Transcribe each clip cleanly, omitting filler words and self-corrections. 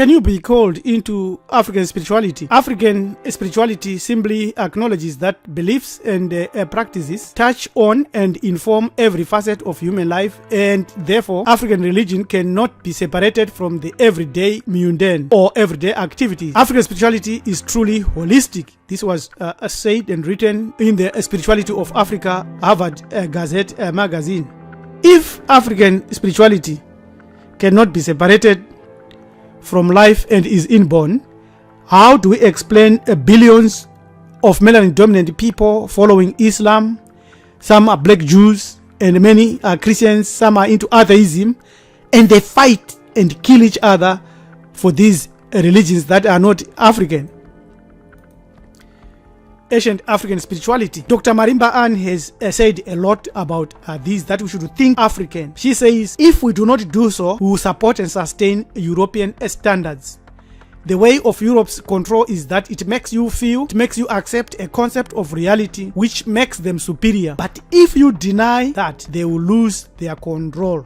Can you be called into African spirituality? African spirituality simply acknowledges that beliefs and practices touch on and inform every facet of human life, and therefore African religion cannot be separated from the everyday mundane or everyday activities. African spirituality is truly holistic. This was said and written in the Spirituality of Africa, Harvard Gazette magazine. If African spirituality cannot be separated from life and is inborn, how do we explain billions of melanin dominant people following Islam? Some are black Jews and many are Christians, some are into atheism, and they fight and kill each other for these religions that are not African. Ancient African spirituality. Dr. Marimba Ann has said a lot about this, that we should think African. She says, if we do not do so, we will support and sustain European standards. The way of Europe's control is that it makes you feel, it makes you accept a concept of reality which makes them superior. But if you deny that, they will lose their control.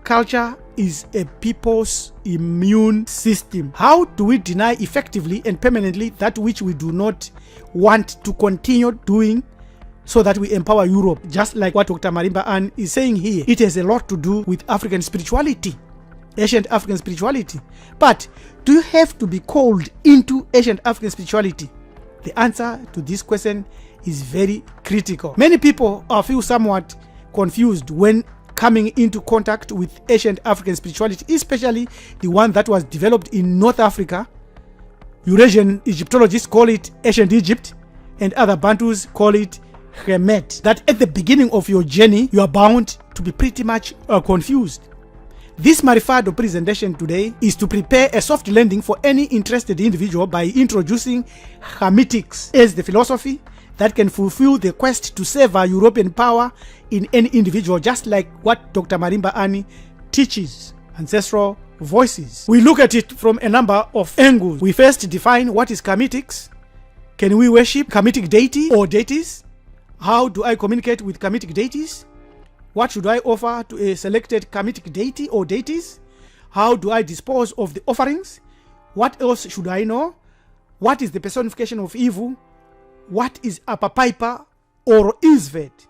Culture is a people's immune system. How do we deny effectively and permanently that which we do not want to continue doing so that we empower Europe? Just like what Dr. Marimba Ann is saying here, it has a lot to do with African spirituality, ancient African spirituality. But do you have to be called into ancient African spirituality? The answer to this question is very critical. Many people feel somewhat confused when coming into contact with ancient African spirituality, especially the one that was developed in North Africa. Eurasian Egyptologists call it ancient Egypt, and other Bantus call it Kemet. That at the beginning of your journey, you are bound to be pretty much confused. This Marifado presentation today is to prepare a soft landing for any interested individual by introducing Hermetics as the philosophy that can fulfill the quest to sever European power in any individual, just like what Dr. Marimba Ann teaches, ancestral voices. We look at it from a number of angles. We first define what is Hermetics. Can we worship Hermetic deity or deities? How do I communicate with Hermetic deities? What should I offer to a selected Hermetic deity or deities? How do I dispose of the offerings? What else should I know? What is the personification of evil? What is Apapaipa or Isvet?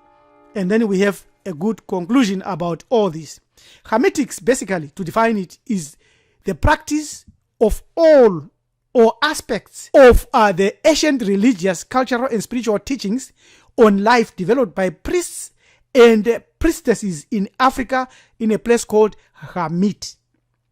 And then we have a good conclusion about all this. Hermetics, basically, to define it, is the practice of all or aspects of the ancient religious, cultural, and spiritual teachings on life developed by priests and priestesses in Africa in a place called Hermit.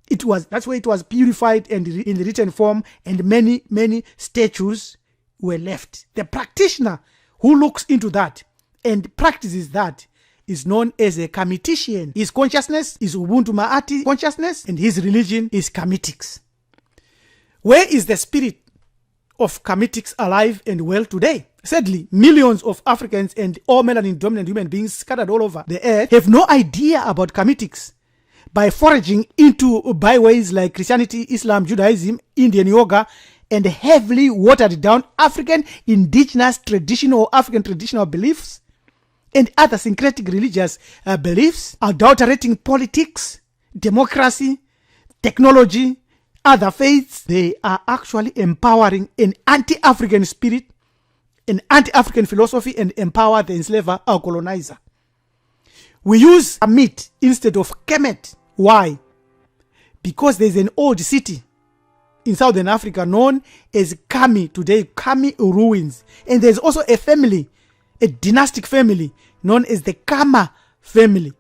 That's where it was purified and in the written form, and many statues were left. The practitioner who looks into that and practices that is known as a Hermetician. His consciousness is Ubuntu Maati consciousness, and his religion is Hermetics. Where is the spirit of Hermetics alive and well today? Sadly, millions of Africans and all melanin dominant human beings scattered all over the earth have no idea about Hermetics. By foraging into byways like Christianity, Islam, Judaism, Indian yoga, and heavily watered down African indigenous traditional African traditional beliefs and other syncretic religious beliefs, adulterating politics, democracy, technology, other faiths, they are actually empowering an anti-African spirit, an anti-African philosophy, and empower the enslaver or colonizer. We use Hermit instead of Kemet. Why? Because there's an old city in Southern Africa known as Kami today, Kami ruins. And there's also a family, a dynastic family known as the Kama family.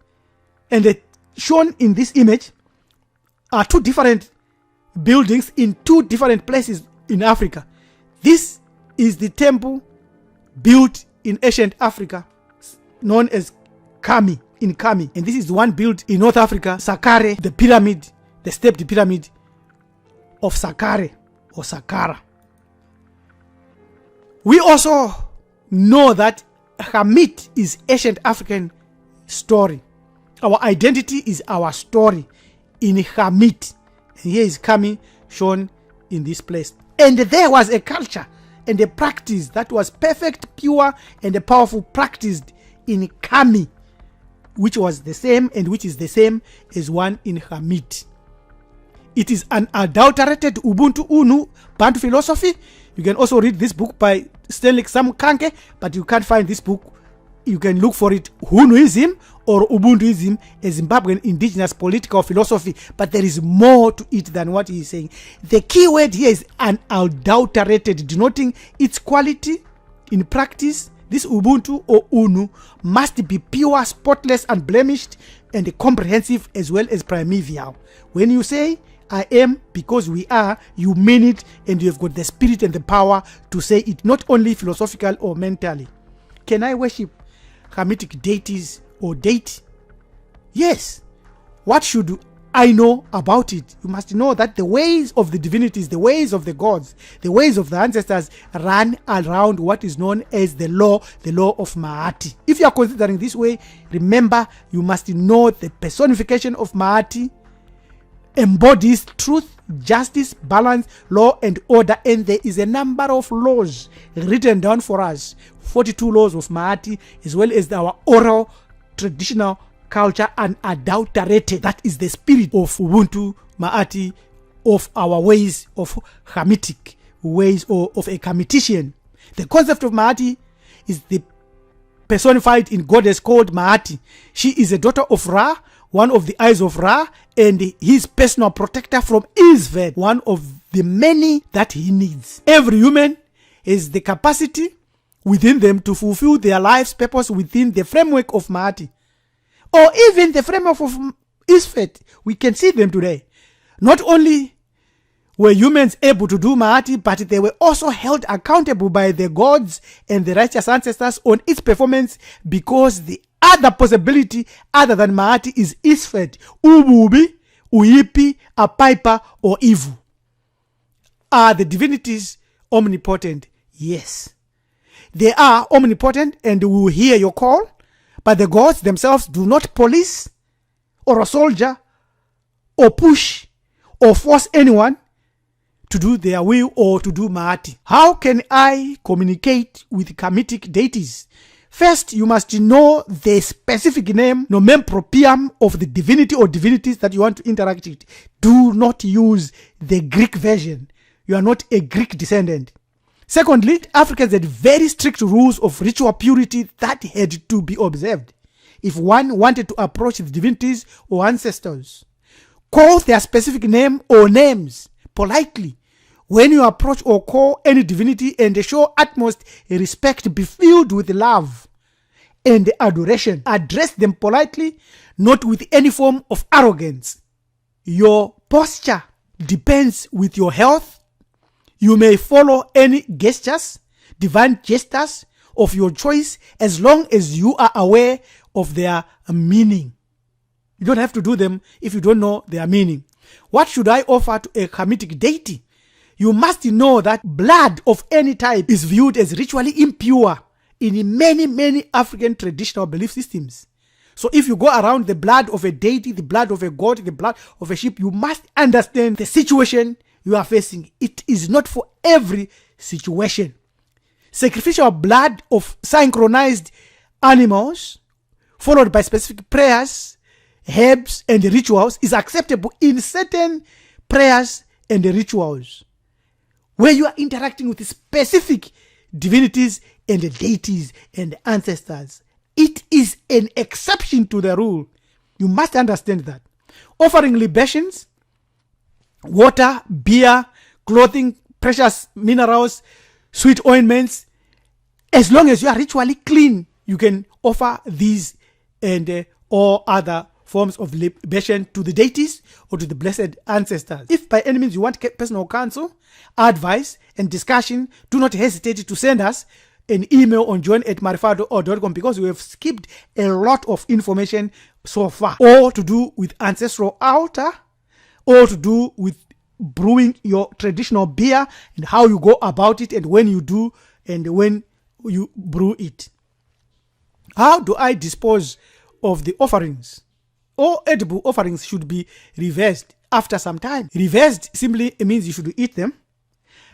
And shown in this image are two different buildings in two different places in Africa. This is the temple built in ancient Africa known as Kami, in Kami. And this is the one built in North Africa, Saqqara, the pyramid, the stepped pyramid of Saqqara or Saqqara. We also know that Hermit is ancient African story. Our identity is our story in Hermit. And here is Kami shown in this place. And there was a culture and a practice that was perfect, pure, and a powerful practiced in Kami, which was the same and which is the same as one in Hermit. It is unadulterated Ubuntu Unu Bantu philosophy. You can also read this book by Stanley Samkanke, but you can't find this book. You can look for it, Hunuism or Ubuntuism, a Zimbabwean indigenous political philosophy, but there is more to it than what he is saying. The key word here is unadulterated, denoting its quality in practice. This Ubuntu or Unu must be pure, spotless, unblemished, and comprehensive as well as primeval. When you say I am because we are, you mean it, and you have got the spirit and the power to say it, not only philosophical or mentally. Can I worship Hamitic deities or deity? Yes. What should I know about it? You must know that the ways of the divinities, the ways of the gods, the ways of the ancestors run around what is known as the law of Maati. If you are considering this way, remember you must know the personification of Maati embodies truth, justice, balance, law, and order, and there is a number of laws written down for us, 42 laws of Maati, as well as our oral traditional culture, unadulterated. That is the spirit of Ubuntu Maati, of our ways of Hamitic ways, or of a Hamitician. The concept of Maati is the personified in goddess called Maati. She is a daughter of Ra, one of the eyes of Ra, and his personal protector from Isvet, one of the many that he needs. Every human has the capacity within them to fulfill their life's purpose within the framework of Maati, or even the framework of Isvet. We can see them today. Not only were humans able to do Maati, but they were also held accountable by the gods and the righteous ancestors on its performance, because the other possibility other than Maati is Isvet, Ububi, Uyipi, Apaipa, or Ivu. Are the divinities omnipotent? Yes. They are omnipotent and will hear your call, but the gods themselves do not police or a soldier or push or force anyone to do their will or to do Maati. How can I communicate with Hamitic deities? First, you must know the specific name, nomen proprium of the divinity or divinities that you want to interact with. Do not use the Greek version. You are not a Greek descendant. Secondly, Africans had very strict rules of ritual purity that had to be observed if one wanted to approach the divinities or ancestors. Call their specific name or names politely when you approach or call any divinity, and show utmost respect. Be filled with love and adoration. Address them politely, not with any form of arrogance. Your posture depends with your health. You may follow any gestures, divine gestures of your choice, as long as you are aware of their meaning. You don't have to do them if you don't know their meaning. What should I offer to a Hamitic deity? You must know that blood of any type is viewed as ritually impure in many African traditional belief systems. So if you go around the blood of a deity, the blood of a god, the blood of a sheep, you must understand the situation you are facing. It is not for every situation. Sacrificial blood of synchronized animals, followed by specific prayers, herbs, and rituals, is acceptable in certain prayers and rituals where you are interacting with specific divinities and deities and ancestors. It is an exception to the rule. You must understand that. Offering libations, water, beer, clothing, precious minerals, sweet ointments, as long as you are ritually clean, you can offer these and all other forms of libation to the deities or to the blessed ancestors. If by any means you want personal counsel, advice, and discussion, do not hesitate to send us an email on john@marifado.com, because we have skipped a lot of information so far, or to do with ancestral altar, or to do with brewing your traditional beer and how you go about it, and when you do and when you brew it. How do I dispose of the offerings? All edible offerings should be reversed after some time. Reversed simply means you should eat them.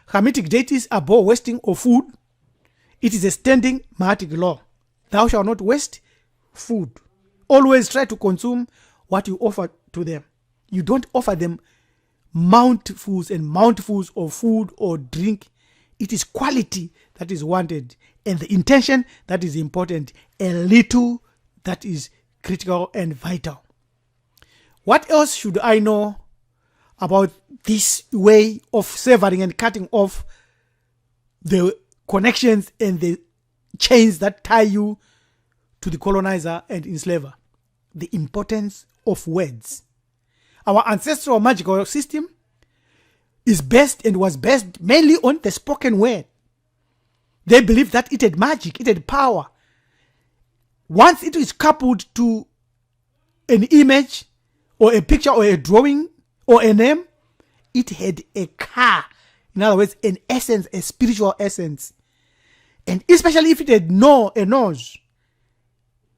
Hamitic deities abhor wasting of food. It is a standing Mahatic law. Thou shalt not waste food. Always try to consume what you offer to them. You don't offer them mouthfuls and mouthfuls of food or drink. It is quality that is wanted and the intention that is important, a little that is critical and vital. What else should I know about this way of severing and cutting off the connections and the chains that tie you to the colonizer and enslaver? The importance of words. Our ancestral magical system is based and was based mainly on the spoken word. They believed that it had magic, it had power. Once it is coupled to an image or a picture or a drawing or a name, it had a car. In other words, an essence, a spiritual essence. And especially if it had a nose,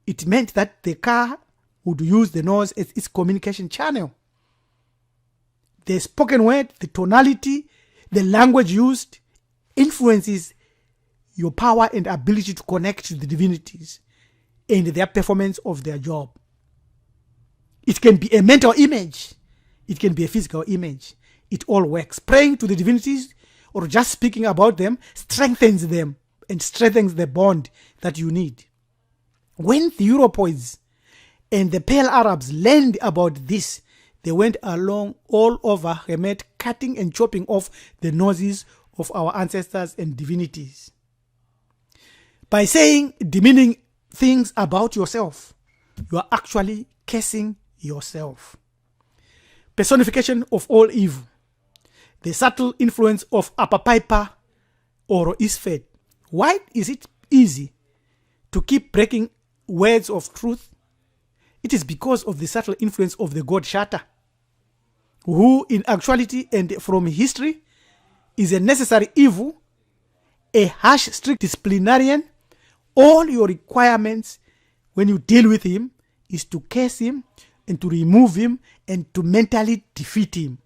it meant that the car would use the nose as its communication channel. The spoken word, the tonality, the language used influences your power and ability to connect to the divinities and their performance of their job. It can be a mental image. It can be a physical image. It all works. Praying to the divinities or just speaking about them strengthens them and strengthens the bond that you need. When the Europoids and the Pale Arabs learned about this, they went along all over Hemet, cutting and chopping off the noses of our ancestors and divinities. By saying demeaning things about yourself, you are actually cursing yourself. Personification of all evil. The subtle influence of Apapaipa or Isfet. Why is it easy to keep breaking words of truth? It is because of the subtle influence of the god Shata, who in actuality and from history is a necessary evil, a harsh, strict disciplinarian. All your requirements when you deal with him is to curse him and to remove him and to mentally defeat him.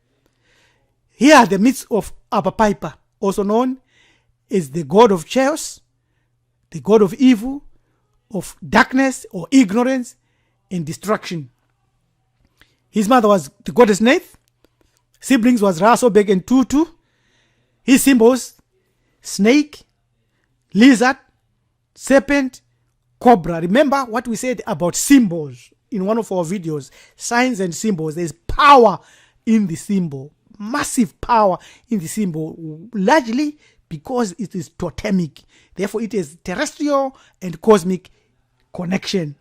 Here are the myths of Apapaipa, also known as the god of chaos, the god of evil, of darkness or ignorance and destruction. His mother was the goddess Neith. Siblings was Rasobeg and Tutu. His symbols: snake, lizard, serpent, cobra. Remember what we said about symbols in one of our videos, signs and symbols. There's power in the symbol, massive power in the symbol, largely because it is totemic. Therefore, it is terrestrial and cosmic connection.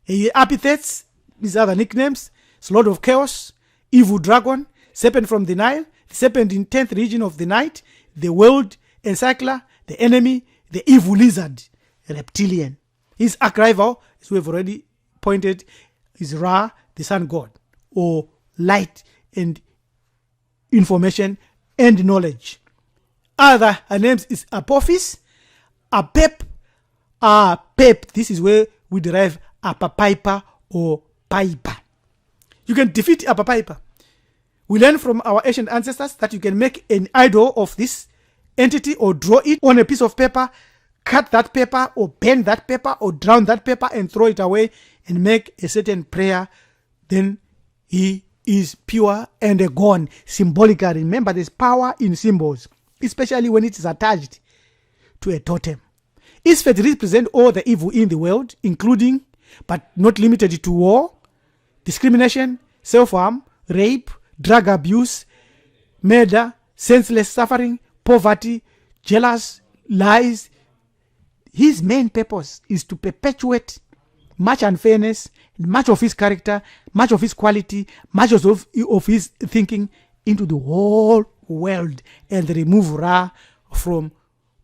Epithets, these are the nicknames: Lord of Chaos, Evil Dragon, Serpent from the Nile, the Serpent in 10th region of the night, the World Encycler, the Enemy, the Evil Lizard, Reptilian. His arch rival, as we have already pointed, is Ra, the Sun God, or light and information and knowledge. Other names is Apophis, Apep, Pep. This is where we derive Apapaipa or Paipa. You can defeat Apapaipa. We learn from our ancient ancestors that you can make an idol of this entity or draw it on a piece of paper, cut that paper or bend that paper or drown that paper and throw it away and make a certain prayer. Then he is pure and gone symbolically. Remember, there's power in symbols, especially when it is attached to a totem. Isfet represent all the evil in the world, including but not limited to war, discrimination, self-harm, rape, drug abuse, murder, senseless suffering, poverty, jealous, lies. His main purpose is to perpetuate much unfairness, much of his character, much of his quality, much of his thinking into the whole world and remove Ra from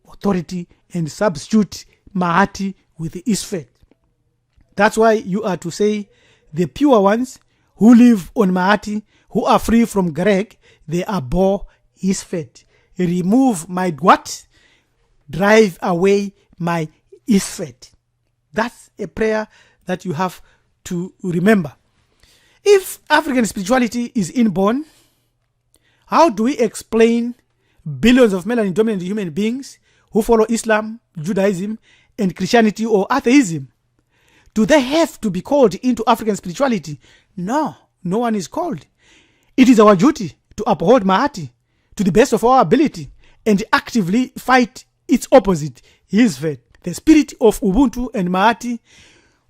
authority and substitute Mahati with Isfet. That's why you are to say the pure ones who live on Mahati, who are free from Greg, they abhor Isfet. Remove my what? Drive away my Isfet. That's a prayer that you have to remember. If African spirituality is inborn, how do we explain billions of melanin dominant human beings who follow Islam, Judaism, and Christianity or atheism? Do they have to be called into African spirituality? No, no one is called. It is our duty to uphold Maati to the best of our ability and actively fight its opposite, his faith. The spirit of Ubuntu and Maati,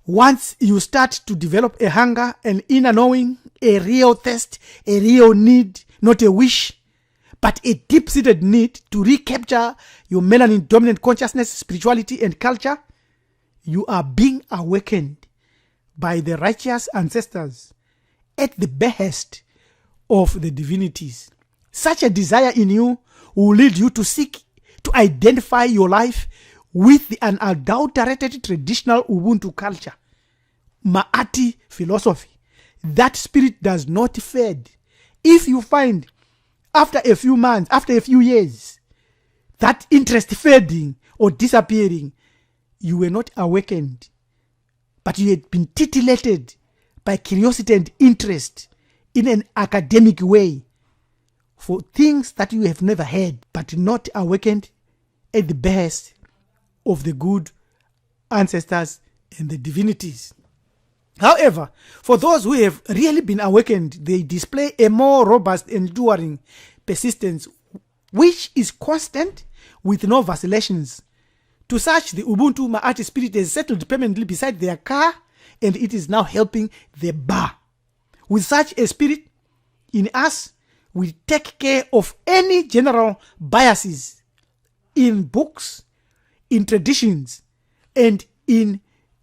once you start to develop a hunger, an inner knowing, a real thirst, a real need, not a wish, but a deep-seated need to recapture your melanin-dominant consciousness, spirituality, and culture, you are being awakened by the righteous ancestors at the behest of the divinities. Such a desire in you will lead you to seek to identify your life with the unadulterated traditional Ubuntu culture, Maati philosophy. That spirit does not fade. If you find after a few months, after a few years, that interest fading or disappearing, you were not awakened, but you had been titillated by curiosity and interest in an academic way for things that you have never heard, but not awakened at the behest of the good ancestors and the divinities. However, for those who have really been awakened, they display a more robust, enduring persistence, which is constant with no vacillations. To such, the Ubuntu Maati spirit has settled permanently beside their car, and it is now helping the bar. With such a spirit in us, we take care of any general biases in books, in traditions, and in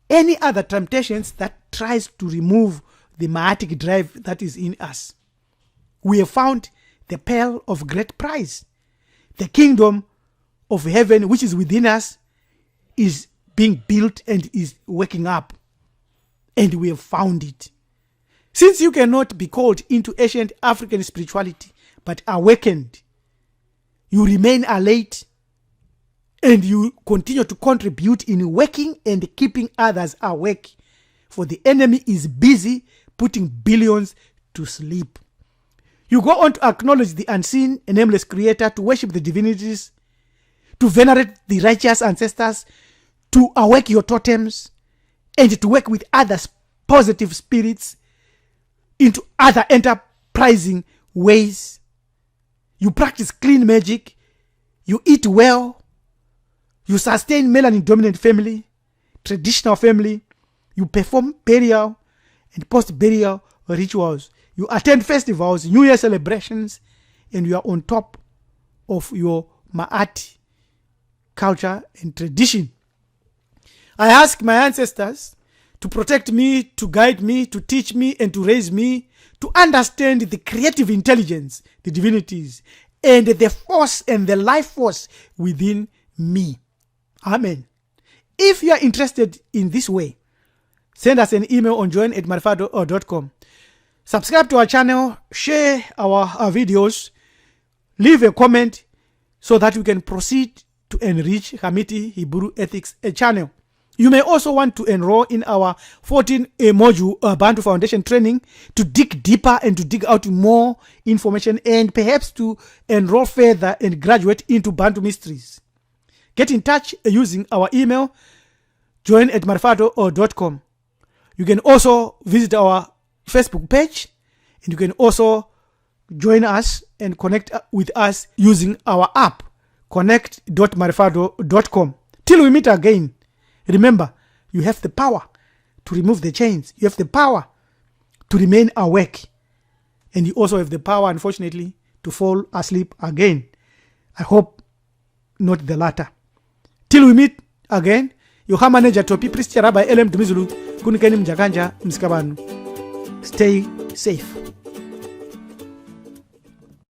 any other temptations that tries to remove the Maatic drive that is in us. We have found the pearl of great price. The kingdom of heaven which is within us is being built and is waking up. And we have found it. Since you cannot be called into ancient African spirituality but awakened, you remain alert and you continue to contribute in waking and keeping others awake. For the enemy is busy putting billions to sleep. You go on to acknowledge the unseen and nameless creator, to worship the divinities, to venerate the righteous ancestors, to awake your totems, and to work with others' positive spirits into other enterprising ways. You practice clean magic, you eat well, you sustain melanin-dominant family, traditional family, you perform burial and post-burial rituals, you attend festivals, New Year celebrations, and you are on top of your Maati culture and tradition. I ask my ancestors to protect me, to guide me, to teach me, and to raise me to understand the creative intelligence, the divinities, and the force and the life force within me. Amen. If you are interested in this way, send us an email on join@marifado.com. Subscribe to our channel, share our videos, leave a comment so that we can proceed to enrich Hamiti Hebrew Ethics channel. You may also want to enroll in our 14-module Bantu Foundation training to dig deeper and to dig out more information, and perhaps to enroll further and graduate into Bantu mysteries. Get in touch using our email, join@marifado.com. You can also visit our Facebook page, and you can also join us and connect with us using our app, connect.marifado.com. Till we meet again, remember, you have the power to remove the chains. You have the power to remain awake. And you also have the power, unfortunately, to fall asleep again. I hope not the latter. Till we meet again, your manager Topi Priest Rabbi LM Dumizulu, Kunikeni Mjakanja Mskabanu. Stay safe.